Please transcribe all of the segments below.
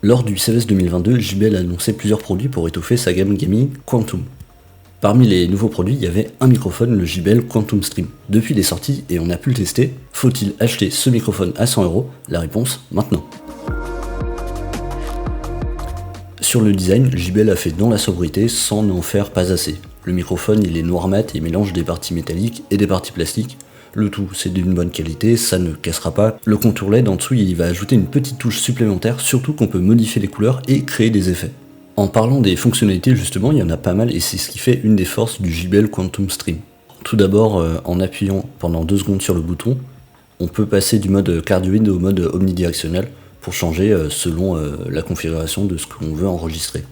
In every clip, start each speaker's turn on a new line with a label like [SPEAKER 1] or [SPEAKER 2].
[SPEAKER 1] Lors du CES 2022, JBL a annoncé plusieurs produits pour étoffer sa gamme gaming Quantum. Parmi les nouveaux produits, il y avait un microphone, le JBL Quantum Stream. Depuis il est sorti et on a pu le tester, faut-il acheter ce microphone à 100 €? La réponse, maintenant. Sur le design, JBL a fait dans la sobriété sans n'en faire pas assez. Le microphone il est noir mat et mélange des parties métalliques et des parties plastiques. Le tout c'est d'une bonne qualité, ça ne cassera pas. Le contour LED en dessous il va ajouter une petite touche supplémentaire, surtout qu'on peut modifier les couleurs et créer des effets. En parlant des fonctionnalités justement, il y en a pas mal et c'est ce qui fait une des forces du JBL Quantum Stream. Tout d'abord, en appuyant pendant 2 secondes sur le bouton, on peut passer du mode cardioïde au mode omnidirectionnel pour changer selon la configuration de ce qu'on veut enregistrer.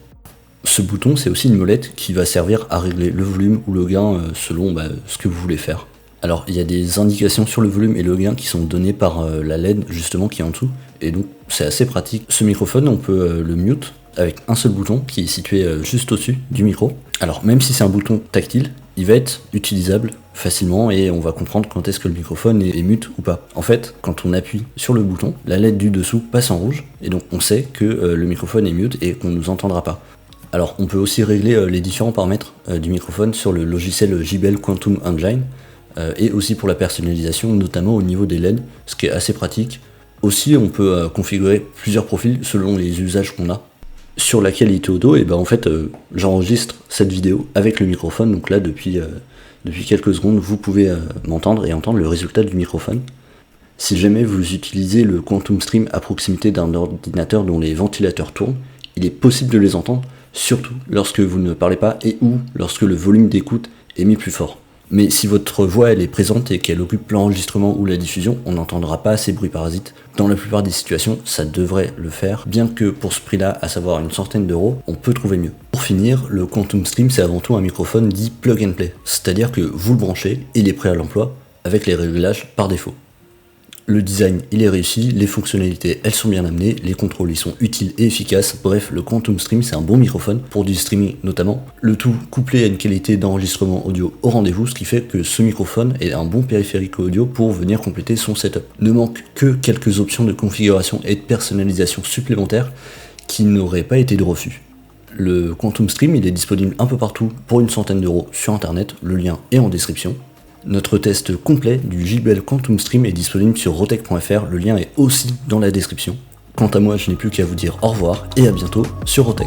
[SPEAKER 1] Ce bouton c'est aussi une molette qui va servir à régler le volume ou le gain selon ce que vous voulez faire. Alors il y a des indications sur le volume et le gain qui sont données par la LED justement qui est en dessous, et donc c'est assez pratique. Ce microphone on peut le mute avec un seul bouton qui est situé juste au-dessus du micro. Alors même si c'est un bouton tactile, il va être utilisable facilement et on va comprendre quand est-ce que le microphone est mute ou pas. En fait, quand on appuie sur le bouton, la LED du dessous passe en rouge et donc on sait que le microphone est mute et qu'on ne nous entendra pas. Alors on peut aussi régler les différents paramètres du microphone sur le logiciel JBL Quantum Engine et aussi pour la personnalisation, notamment au niveau des LED, ce qui est assez pratique. Aussi on peut configurer plusieurs profils selon les usages qu'on a. Sur la qualité audio, et en fait j'enregistre cette vidéo avec le microphone, donc là depuis quelques secondes vous pouvez m'entendre et entendre le résultat du microphone. Si jamais vous utilisez le Quantum Stream à proximité d'un ordinateur dont les ventilateurs tournent, il est possible de les entendre, surtout lorsque vous ne parlez pas et ou lorsque le volume d'écoute est mis plus fort. Mais si votre voix elle est présente et qu'elle occupe l'enregistrement ou la diffusion, on n'entendra pas ces bruits parasites. Dans la plupart des situations, ça devrait le faire, bien que pour ce prix-là, à savoir une centaine d'euros, on peut trouver mieux. Pour finir, le Quantum Stream c'est avant tout un microphone dit plug and play, c'est-à-dire que vous le branchez, il est prêt à l'emploi, avec les réglages par défaut. Le design il est réussi, les fonctionnalités elles sont bien amenées, les contrôles ils sont utiles et efficaces, bref le Quantum Stream c'est un bon microphone pour du streaming notamment, le tout couplé à une qualité d'enregistrement audio au rendez-vous, ce qui fait que ce microphone est un bon périphérique audio pour venir compléter son setup. Ne manque que quelques options de configuration et de personnalisation supplémentaires qui n'auraient pas été de refus. Le Quantum Stream il est disponible un peu partout pour une centaine d'euros sur internet, le lien est en description. Notre test complet du JBL Quantum Stream est disponible sur rotech.fr, le lien est aussi dans la description. Quant à moi, je n'ai plus qu'à vous dire au revoir et à bientôt sur Rotech.